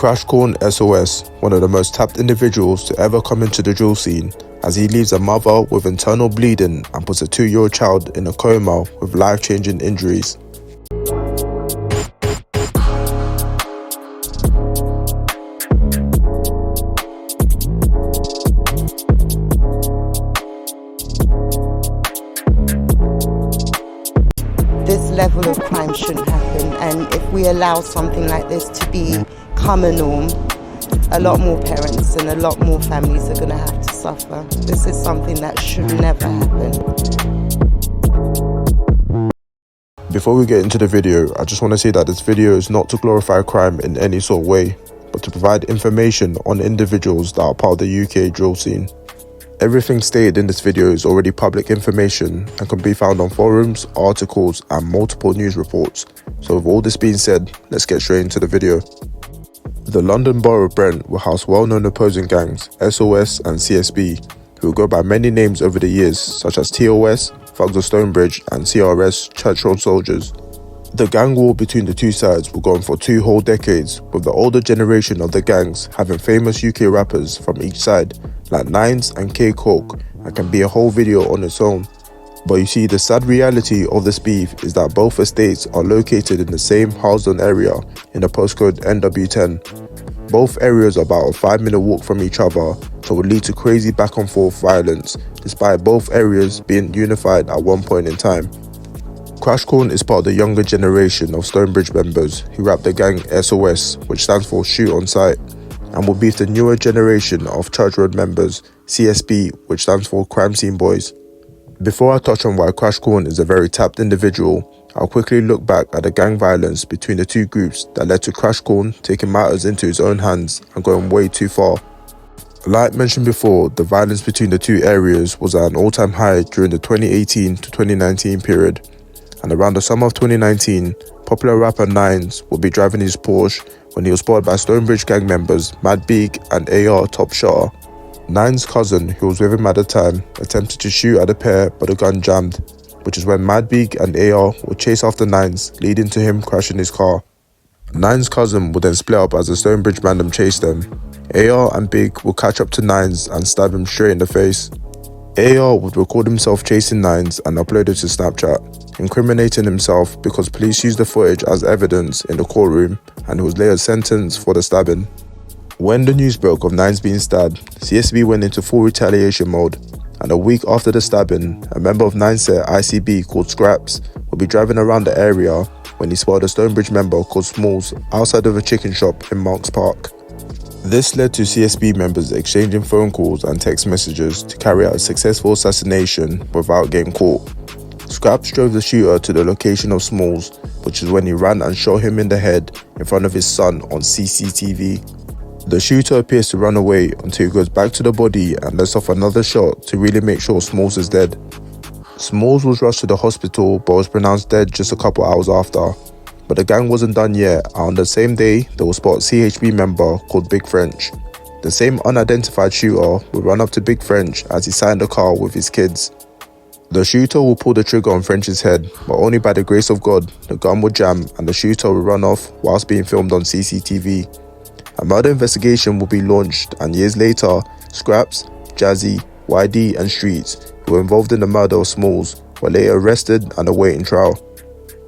Krashcorn SOS, one of the most tapped individuals to ever come into the drill scene, as he leaves a mother with internal bleeding and puts a 2-year-old child in a coma with life-changing injuries. This level of crime shouldn't happen, and if we allow something like this to become a norm, a lot more parents and a lot more families are going to have to suffer. This is something that should never happen. Before we get into the video, I just want to say that this video is not to glorify crime in any sort of way, but to provide information on individuals that are part of the UK drill scene. Everything stated in this video is already public information and can be found on forums, articles and multiple news reports. So with all this being said, let's get straight into the video. The London Borough of Brent will house well-known opposing gangs, SOS and CSB, who will go by many names over the years, such as TOS, Thugs of Stonebridge and CRS, Church Road Soldiers. The gang war between the two sides will go on for 2 whole decades, with the older generation of the gangs having famous UK rappers from each side, like Nines and K Koke, and can be a whole video on its own. But you see, the sad reality of this beef is that both estates are located in the same Harlesden area in the postcode NW10. Both areas are about a 5-minute walk from each other, so would lead to crazy back and forth violence, despite both areas being unified at one point in time. Krashcorn is part of the younger generation of Stonebridge members who rap the gang SOS, which stands for Shoot on Sight, and will beef the newer generation of Church Road members, CSB, which stands for Crime Scene Boys. Before I touch on why Krashcorn is a very tapped individual, I'll quickly look back at the gang violence between the two groups that led to Krashcorn taking matters into his own hands and going way too far. Like mentioned before, the violence between the two areas was at an all-time high during the 2018 to 2019 period, and around the summer of 2019, popular rapper Nines would be driving his Porsche when he was spotted by Stonebridge gang members Mad Beak and AR Top Shotter. Nines' cousin, who was with him at the time, attempted to shoot at the pair but the gun jammed, which is when Mad Beak and AR would chase after Nines, leading to him crashing his car. Nines' cousin would then split up as the Stonebridge random chased them. AR and Big would catch up to Nines and stab him straight in the face. AR would record himself chasing Nines and upload it to Snapchat, incriminating himself because police used the footage as evidence in the courtroom, and he was later sentenced for the stabbing. When the news broke of Nines being stabbed, CSB went into full retaliation mode, and a week after the stabbing, a member of Nines set ICB called Scraps would be driving around the area when he spotted a Stonebridge member called Smalls outside of a chicken shop in Marks Park. This led to CSB members exchanging phone calls and text messages to carry out a successful assassination without getting caught. Scraps drove the shooter to the location of Smalls, which is when he ran and shot him in the head in front of his son on CCTV. The shooter appears to run away until he goes back to the body and lets off another shot to really make sure Smalls is dead. Smalls was rushed to the hospital but was pronounced dead just a couple hours after. But the gang wasn't done yet, and on the same day, they will spot a CHB member called Big French. The same unidentified shooter will run up to Big French as he sat in the car with his kids. The shooter will pull the trigger on French's head, but only by the grace of God, the gun will jam and the shooter will run off whilst being filmed on CCTV. A murder investigation will be launched, and years later, Scraps, Jazzy, YD and Streets, who were involved in the murder of Smalls, were later arrested and awaiting trial.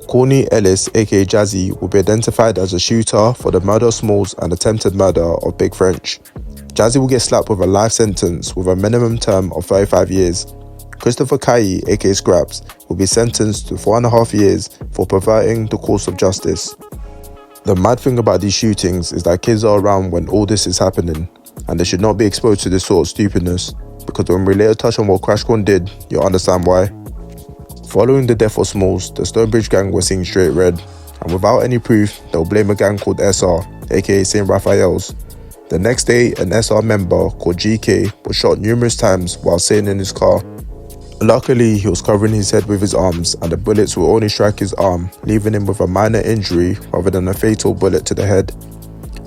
Corny Ellis, aka Jazzy, will be identified as a shooter for the murder of Smalls and attempted murder of Big French. Jazzy will get slapped with a life sentence with a minimum term of 35 years. Christopher Kai, aka Scraps, will be sentenced to 4.5 years for perverting the course of justice. The mad thing about these shootings is that kids are around when all this is happening, and they should not be exposed to this sort of stupidness, because when we later touch on what Krashcorn did, you'll understand why. Following the death of Smalls, the Stonebridge gang were seeing straight red, and without any proof, they'll blame a gang called SR, aka St. Raphael's. The next day, an SR member called GK was shot numerous times while sitting in his car. Luckily, he was covering his head with his arms, and the bullets will only strike his arm, leaving him with a minor injury rather than a fatal bullet to the head.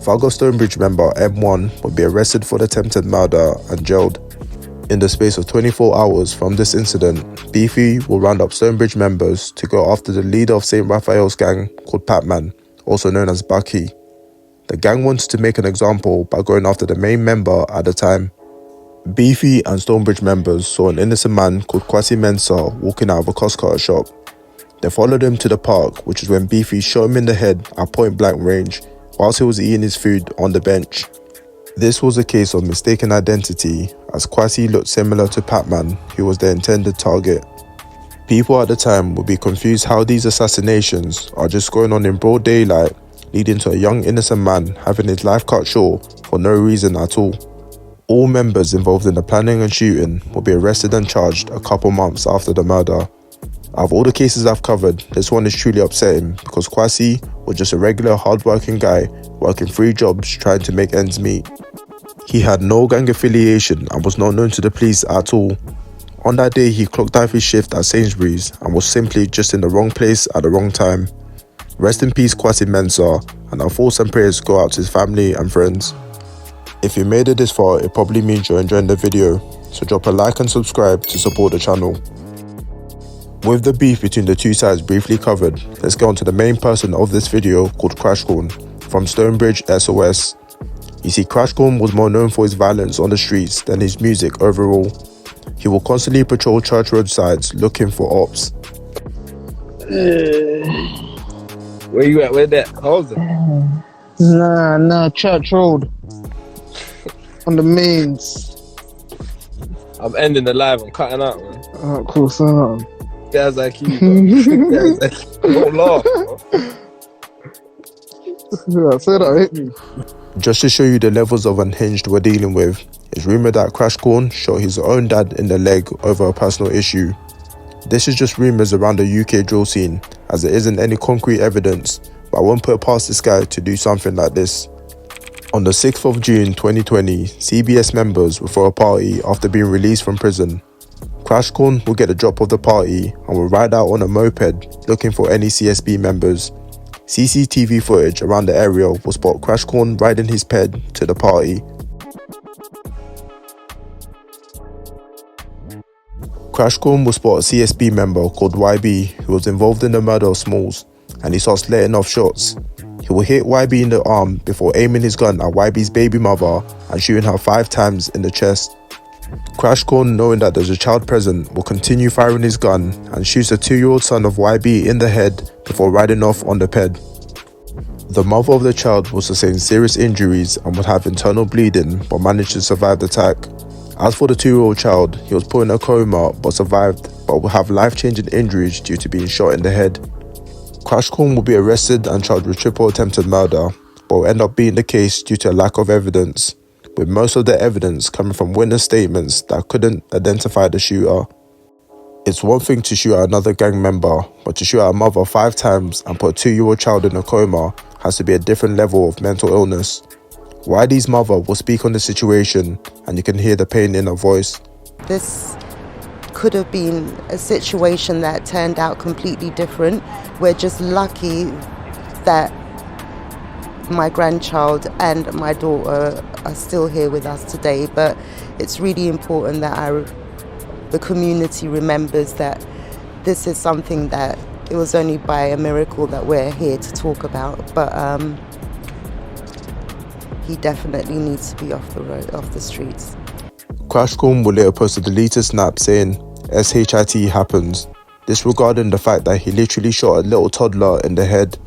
Thug of Stonebridge member M1 would be arrested for the attempted murder and jailed. In the space of 24 hours from this incident, Beefy will round up Stonebridge members to go after the leader of St. Raphael's gang called Patman, also known as Bucky. the gang wanted to make an example by going after the main member at the time. Beefy and Stonebridge members saw an innocent man called Kwasi Mensah walking out of a Costco shop. They followed him to the park, which is when Beefy shot him in the head at point blank range whilst he was eating his food on the bench. This was a case of mistaken identity, as Kwasi looked similar to Pac-Man, who was the intended target. People at the time would be confused how these assassinations are just going on in broad daylight, leading to a young innocent man having his life cut short for no reason at all. All members involved in the planning and shooting will be arrested and charged a couple months after the murder. Out of all the cases I've covered, this one is truly upsetting because Kwasi was just a regular hard-working guy working 3 jobs trying to make ends meet. He had no gang affiliation and was not known to the police at all. On that day, he clocked out his shift at Sainsbury's and was simply just in the wrong place at the wrong time. Rest in peace, Kwasi Mensah, and our thoughts and prayers go out to his family and friends. If you made it this far, it probably means you're enjoying the video, so drop a like and subscribe to support the channel. With the beef between the two sides briefly covered, let's get on to the main person of this video called Krashcorn from Stonebridge SOS. You see, Krashcorn was more known for his violence on the streets than his music overall. He will constantly patrol church roadsides looking for ops. Where you at? Where that? How's it? Nah, Church Road. On the mains. I'm ending the live. I'm cutting out, man. Oh, cool, son. Guys like you, bro. Guys like you. Don't laugh, bro. Yeah, say that, hit me. Just to show you the levels of unhinged we're dealing with, it's rumoured that Krashcorn shot his own dad in the leg over a personal issue. This is just rumours around the UK drill scene, as there isn't any concrete evidence, but I won't put it past this guy to do something like this. On the 6th of June 2020, CBS members will throw a party after being released from prison. Krashcorn will get the drop of the party and will ride out on a moped looking for any CSB members. CCTV footage around the area will spot Krashcorn riding his ped to the party. Krashcorn will spot a CSB member called YB who was involved in the murder of Smalls, and he starts letting off shots. He will hit YB in the arm before aiming his gun at YB's baby mother and shooting her 5 times in the chest. Krashcorn, knowing that there's a child present, will continue firing his gun and shoots the 2-year-old son of YB in the head before riding off on the ped. The mother of the child will sustain serious injuries and would have internal bleeding but managed to survive the attack. As for the 2-year-old child, he was put in a coma but survived, but will have life-changing injuries due to being shot in the head. Krashcorn will be arrested and charged with triple attempted murder, but will end up being the case due to a lack of evidence, with most of the evidence coming from witness statements that couldn't identify the shooter. It's one thing to shoot at another gang member, but to shoot at a mother 5 times and put a 2-year-old child in a coma has to be a different level of mental illness. YD's mother will speak on the situation, and you can hear the pain in her voice. This could have been a situation that turned out completely different. We're just lucky that my grandchild and my daughter are still here with us today, but it's really important that the community remembers that this is something that it was only by a miracle that we're here to talk about, but he definitely needs to be off the road, off the streets. Krashcorn will later post a deleted snap saying SHIT happens, disregarding the fact that he literally shot a little toddler in the head.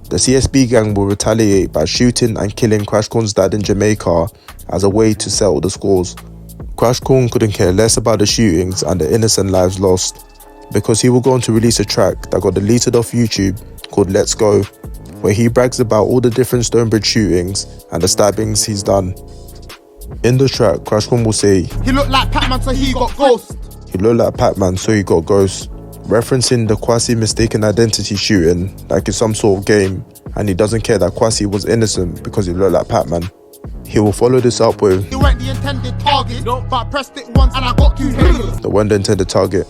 The CSB gang will retaliate by shooting and killing Krashcorn's dad in Jamaica as a way to settle the scores. Krashcorn couldn't care less about the shootings and the innocent lives lost, because he will go on to release a track that got deleted off YouTube called Let's Go, where he brags about all the different Stonebridge shootings and the stabbings he's done. In the track, Krashcorn will say, "He looked like Pac-Man, so he got ghost." He looked like Pac-Man, so he got ghost, referencing the Kwasi mistaken identity shooting like it's some sort of game, and he doesn't care that Kwasi was innocent because he looked like Pac-Man. He will follow this up with, "You weren't the intended target, but I pressed it once and I got 2 haters." the one intended target.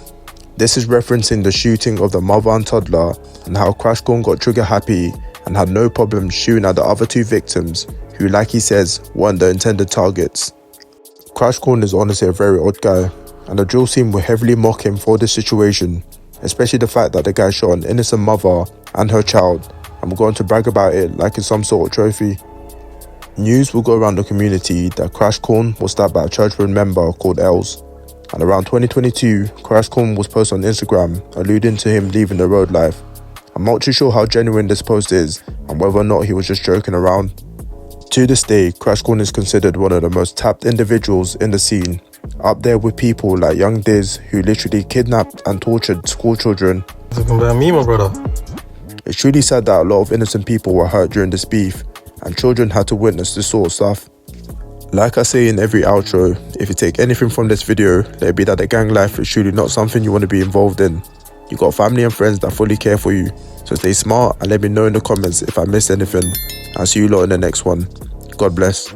This is referencing the shooting of the mother and toddler and how Krashcorn got trigger happy and had no problem shooting at the other 2 victims who, like he says, weren't the intended targets. Krashcorn is honestly a very odd guy, and the drill scene will heavily mock him for this situation, especially the fact that the guy shot an innocent mother and her child and will go on to brag about it like it's some sort of trophy. News will go around the community that Krashcorn was stabbed by a Church Road member called Els. And around 2022, Krashcorn was posted on Instagram alluding to him leaving the road life. I'm not too sure how genuine this post is and whether or not he was just joking around. To this day, Krashcorn is considered one of the most tapped individuals in the scene, up there with people like Young Diz, who literally kidnapped and tortured school children. Talking about me, my brother. It's truly sad that a lot of innocent people were hurt during this beef, and children had to witness this sort of stuff. Like I say in every outro, if you take anything from this video, let it be that the gang life is truly not something you want to be involved in. You got family and friends that fully care for you, so stay smart and let me know in the comments if I missed anything. I'll see you lot in the next one. God bless.